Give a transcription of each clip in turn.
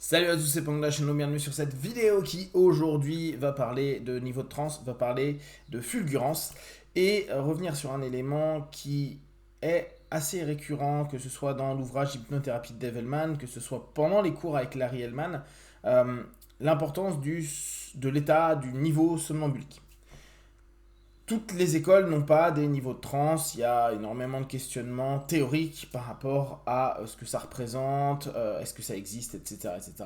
Salut à tous, c'est Pangda Chano, bienvenue sur cette vidéo qui aujourd'hui va parler de niveau de trance, va parler de fulgurance et revenir sur un élément qui est assez récurrent, que ce soit dans l'ouvrage Hypnothérapie de Dave Hellman, que ce soit pendant les cours avec Larry Hellman, euh, l'importance de l'état du niveau somnambulique. Toutes les écoles n'ont pas des niveaux de transe, il y a énormément de questionnements théoriques par rapport à ce que ça représente, est-ce que ça existe, etc., etc.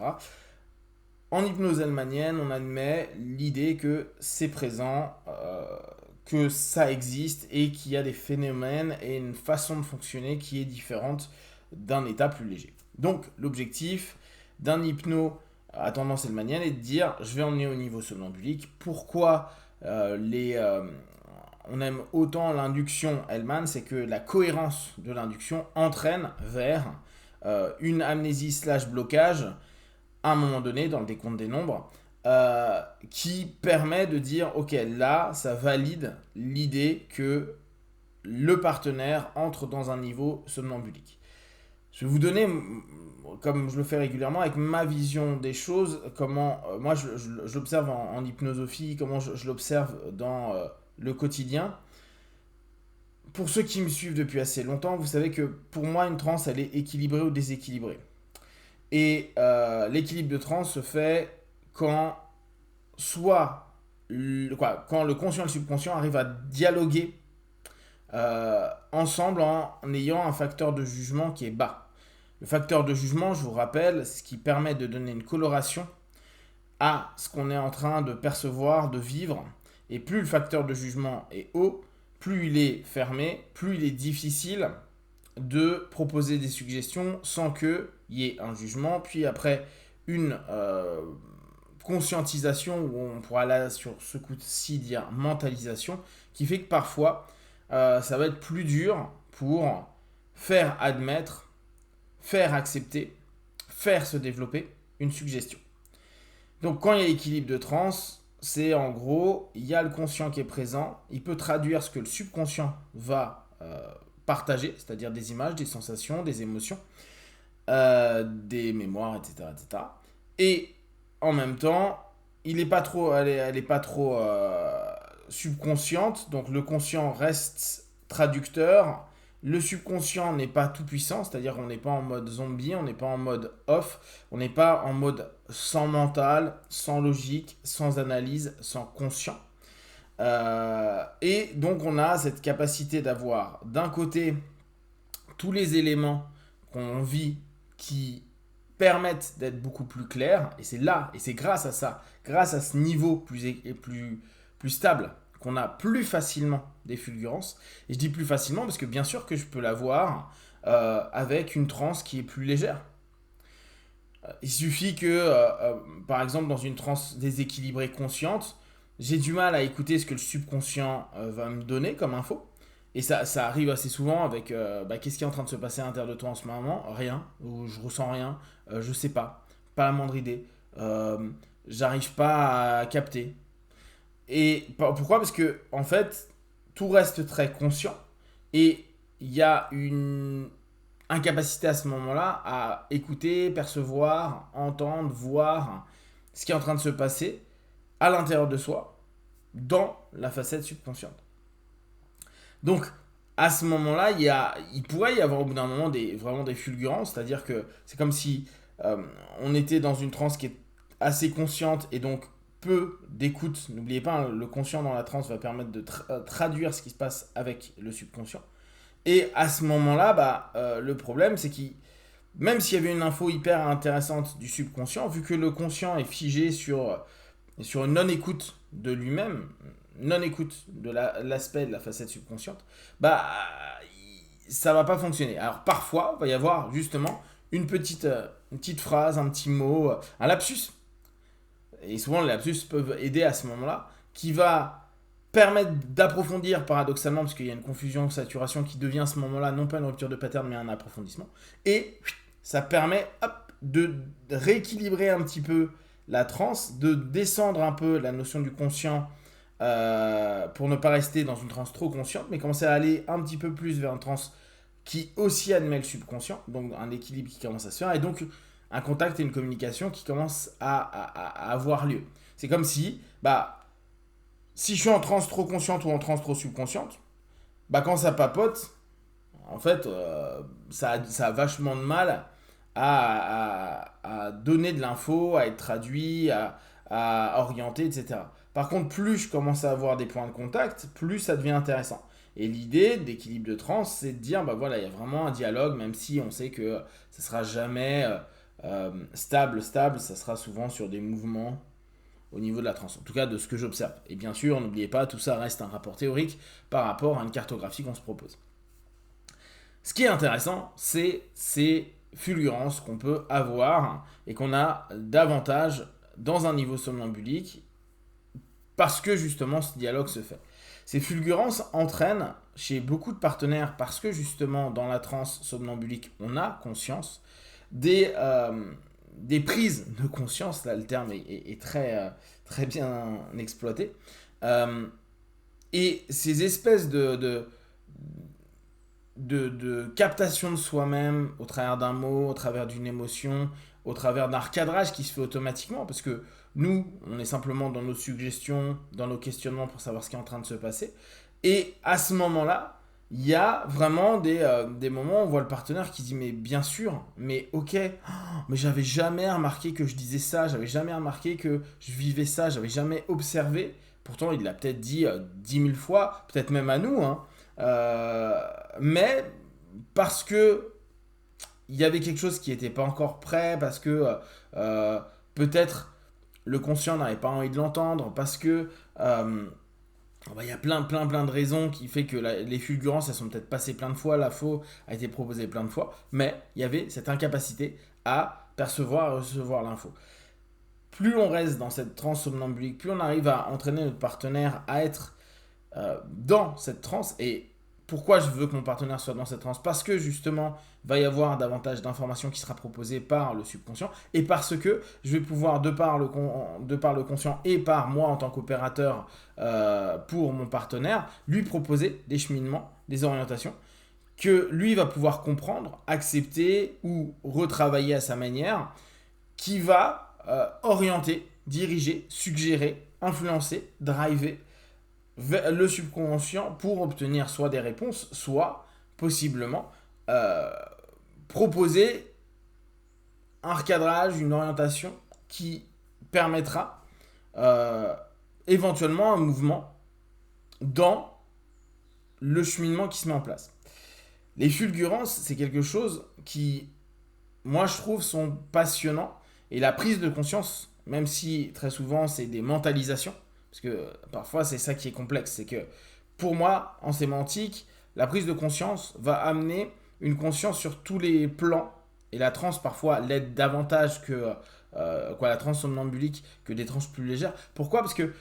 En hypnose hellmanienne, on admet l'idée que c'est présent, que ça existe et qu'il y a des phénomènes et une façon de fonctionner qui est différente d'un état plus léger. Donc l'objectif d'un hypno à tendance hellmanienne est de dire je vais emmener au niveau somnambulique. Pourquoi on aime autant l'induction Hellman, c'est que la cohérence de l'induction entraîne vers une amnésie slash blocage à un moment donné dans le décompte des nombres qui permet de dire ok là ça valide l'idée que le partenaire entre dans un niveau somnambulique. Je vais vous donner, comme je le fais régulièrement, avec ma vision des choses, comment moi je l'observe en hypnosophie, comment je l'observe dans le quotidien. Pour ceux qui me suivent depuis assez longtemps, vous savez que pour moi une transe elle est équilibrée ou déséquilibrée. Et l'équilibre de transe se fait quand quand le conscient et le subconscient arrivent à dialoguer ensemble en ayant un facteur de jugement qui est bas. Le facteur de jugement, je vous rappelle, ce qui permet de donner une coloration à ce qu'on est en train de percevoir, de vivre. Et plus le facteur de jugement est haut, plus il est fermé, plus il est difficile de proposer des suggestions sans qu'il y ait un jugement, puis après une conscientisation, où on pourra là sur ce coup-ci dire mentalisation, qui fait que parfois ça va être plus dur pour faire admettre, faire accepter, faire se développer une suggestion. Donc quand il y a équilibre de transe, c'est en gros, il y a le conscient qui est présent, il peut traduire ce que le subconscient va partager, c'est-à-dire des images, des sensations, des émotions, des mémoires, etc., etc. Et en même temps, elle est pas trop subconsciente, donc le conscient reste traducteur. Le subconscient n'est pas tout puissant, c'est-à-dire qu'on n'est pas en mode zombie, on n'est pas en mode off, on n'est pas en mode sans mental, sans logique, sans analyse, sans conscient. Et donc on a cette capacité d'avoir d'un côté tous les éléments qu'on vit qui permettent d'être beaucoup plus clairs, et c'est là, et c'est grâce à ça, grâce à ce niveau plus stable, qu'on a plus facilement des fulgurances. Et je dis plus facilement parce que bien sûr que je peux l'avoir avec une transe qui est plus légère. Il suffit que, par exemple, dans une transe déséquilibrée consciente, j'ai du mal à écouter ce que le subconscient va me donner comme info. Et ça arrive assez souvent avec qu'est-ce qui est en train de se passer à l'intérieur de toi en ce moment. Rien, ou je ressens rien, je sais pas la moindre idée, j'arrive pas à capter. Et pourquoi? Parce que en fait, tout reste très conscient et il y a une incapacité à ce moment-là à écouter, percevoir, entendre, voir ce qui est en train de se passer à l'intérieur de soi, dans la facette subconsciente. Donc, à ce moment-là, il pourrait y avoir au bout d'un moment vraiment des fulgurances, c'est-à-dire que c'est comme si on était dans une transe qui est assez consciente et donc peu d'écoute. N'oubliez pas, hein, le conscient dans la transe va permettre de traduire ce qui se passe avec le subconscient. Et à ce moment-là, le problème, c'est que même s'il y avait une info hyper intéressante du subconscient, vu que le conscient est figé sur une non-écoute de lui-même, non-écoute de l'aspect de la facette subconsciente, ça va pas fonctionner. Alors parfois, il va y avoir justement une petite phrase, un petit mot, un lapsus. Et souvent, les lapsus peuvent aider à ce moment-là, qui va permettre d'approfondir paradoxalement, parce qu'il y a une confusion, saturation qui devient à ce moment-là non pas une rupture de pattern, mais un approfondissement. Et ça permet de rééquilibrer un petit peu la transe, de descendre un peu la notion du conscient pour ne pas rester dans une transe trop consciente, mais commencer à aller un petit peu plus vers une transe qui aussi admet le subconscient, donc un équilibre qui commence à se faire, et donc un contact et une communication qui commencent à avoir lieu. C'est comme si, si je suis en transe trop consciente ou en transe trop subconsciente, quand ça papote, en fait, ça a vachement de mal à donner de l'info, à être traduit, à orienter, etc. Par contre, plus je commence à avoir des points de contact, plus ça devient intéressant. Et l'idée d'équilibre de trans, c'est de dire, voilà, il y a vraiment un dialogue, même si on sait que ça sera jamais stable, ça sera souvent sur des mouvements au niveau de la trans, en tout cas de ce que j'observe. Et bien sûr, n'oubliez pas, tout ça reste un rapport théorique par rapport à une cartographie qu'on se propose. Ce qui est intéressant, c'est ces fulgurances qu'on peut avoir et qu'on a davantage dans un niveau somnambulique parce que justement ce dialogue se fait. Ces fulgurances entraînent chez beaucoup de partenaires, parce que justement dans la transe somnambulique on a conscience, des prises de conscience, là le terme est très, très bien exploité, et ces espèces de captation de soi-même au travers d'un mot, au travers d'une émotion, au travers d'un recadrage qui se fait automatiquement, parce que nous, on est simplement dans nos suggestions, dans nos questionnements pour savoir ce qui est en train de se passer. Et à ce moment-là, il y a vraiment des moments où on voit le partenaire qui dit mais bien sûr, mais ok, mais j'avais jamais remarqué que je disais ça, j'avais jamais remarqué que je vivais ça, j'avais jamais observé. Pourtant, il l'a peut-être dit 10 000 fois, peut-être même à nous, hein. Mais parce que il y avait quelque chose qui n'était pas encore prêt, parce que peut-être le conscient n'avait pas envie de l'entendre, parce que il y a plein de raisons qui fait que les fulgurances elles sont peut-être passées plein de fois, la faux a été proposée plein de fois, mais il y avait cette incapacité à percevoir et recevoir l'info. Plus on reste dans cette transe somnambulique, plus on arrive à entraîner notre partenaire à être dans cette transe. Et pourquoi je veux que mon partenaire soit dans cette transe? Parce que justement, il va y avoir davantage d'informations qui sera proposées par le subconscient, et parce que je vais pouvoir, de par le conscient et par moi en tant qu'opérateur pour mon partenaire, lui proposer des cheminements, des orientations que lui va pouvoir comprendre, accepter ou retravailler à sa manière, qui va orienter, diriger, suggérer, influencer, driver le subconscient pour obtenir soit des réponses, soit possiblement proposer un recadrage, une orientation qui permettra éventuellement un mouvement dans le cheminement qui se met en place. Les fulgurances, c'est quelque chose qui, moi je trouve, sont passionnants, et la prise de conscience, même si très souvent c'est des mentalisations, parce que parfois c'est ça qui est complexe, c'est que pour moi, en sémantique, la prise de conscience va amener une conscience sur tous les plans, et la transe parfois l'aide davantage que la transe somnambulique, que des transes plus légères. Pourquoi? Parce que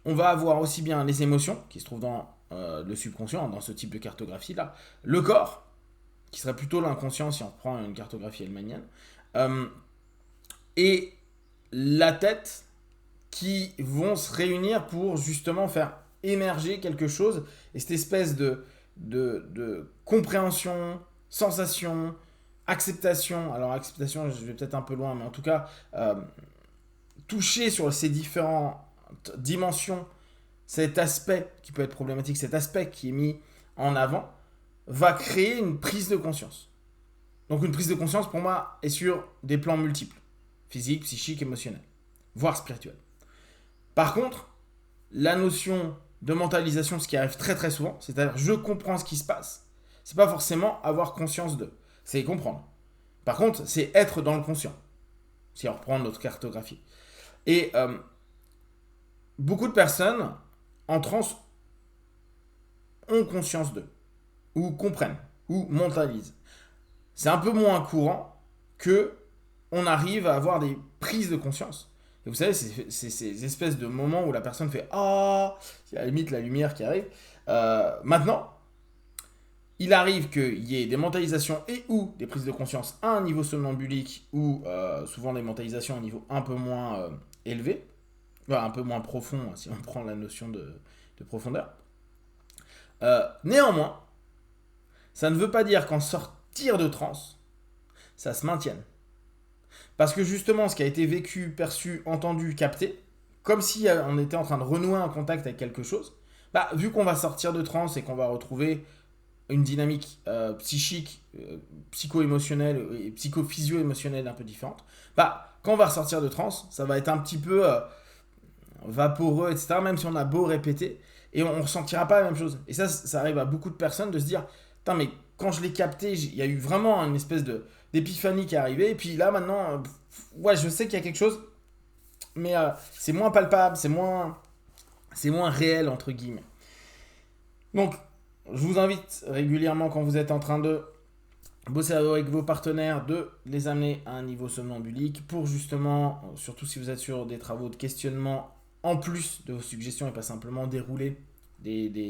on va avoir aussi bien les émotions qui se trouvent dans le subconscient, dans ce type de cartographie là, le corps qui serait plutôt l'inconscient si on prend une cartographie hellmanienne, et la tête, qui vont se réunir pour justement faire émerger quelque chose, et cette espèce de compréhension, sensation, acceptation. Alors acceptation, je vais peut-être un peu loin, mais en tout cas, toucher sur ces différentes dimensions, cet aspect qui peut être problématique, cet aspect qui est mis en avant, va créer une prise de conscience. Donc une prise de conscience, pour moi, est sur des plans multiples. Physique, psychique, émotionnel, voire spirituel. Par contre, la notion de mentalisation, ce qui arrive très très souvent, c'est-à-dire je comprends ce qui se passe, c'est pas forcément avoir conscience de, c'est comprendre. Par contre, c'est être dans le conscient, si on reprend notre cartographie. Et beaucoup de personnes en transe ont conscience d'eux, ou comprennent, ou mentalisent. C'est un peu moins courant que on arrive à avoir des prises de conscience. Et vous savez, c'est ces espèces de moments où la personne fait ah, c'est à la limite la lumière qui arrive. Maintenant, il arrive qu'il y ait des mentalisations et ou des prises de conscience à un niveau somnambulique, ou souvent des mentalisations à un niveau un peu moins élevé, un peu moins profond si on prend la notion de profondeur. Néanmoins, ça ne veut pas dire qu'en sortir de transe, ça se maintienne. Parce que justement, ce qui a été vécu, perçu, entendu, capté, comme si on était en train de renouer un contact avec quelque chose, bah, vu qu'on va sortir de transe et qu'on va retrouver une dynamique psychique, psycho-émotionnelle et psycho-physio-émotionnelle un peu différente, bah, quand on va ressortir de transe, ça va être un petit peu vaporeux, etc., même si on a beau répéter, et on ne ressentira pas la même chose. Et ça arrive à beaucoup de personnes de se dire, putain, mais quand je l'ai capté, il y a eu vraiment une espèce d'épiphanie qui est arrivée, et puis là, maintenant, ouais, je sais qu'il y a quelque chose, mais c'est moins palpable, c'est moins réel, entre guillemets. Donc, je vous invite régulièrement, quand vous êtes en train de bosser avec vos partenaires, de les amener à un niveau somnambulique pour justement, surtout si vous êtes sur des travaux de questionnement, en plus de vos suggestions et pas simplement dérouler des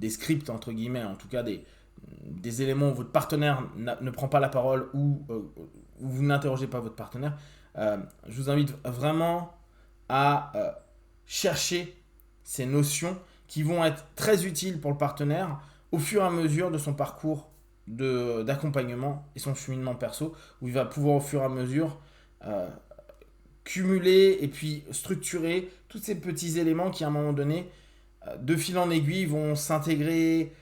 scripts, entre guillemets, en tout cas des éléments où votre partenaire ne prend pas la parole ou où vous n'interrogez pas votre partenaire, je vous invite vraiment à chercher ces notions qui vont être très utiles pour le partenaire au fur et à mesure de son parcours d'accompagnement et son cheminement perso, où il va pouvoir au fur et à mesure cumuler et puis structurer tous ces petits éléments qui à un moment donné, de fil en aiguille, vont s'intégrer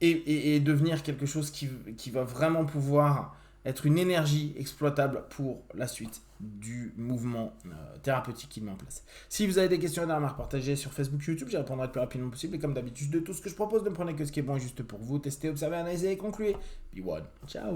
et devenir quelque chose qui va vraiment pouvoir être une énergie exploitable pour la suite du mouvement thérapeutique qu'il met en place. Si vous avez des questions et des remarques, partagez sur Facebook, YouTube, j'y répondrai le plus rapidement possible. Et comme d'habitude, de tout ce que je propose, ne prenez que ce qui est bon et juste pour vous. Testez, observez, analysez et concluez. Be one. Ciao.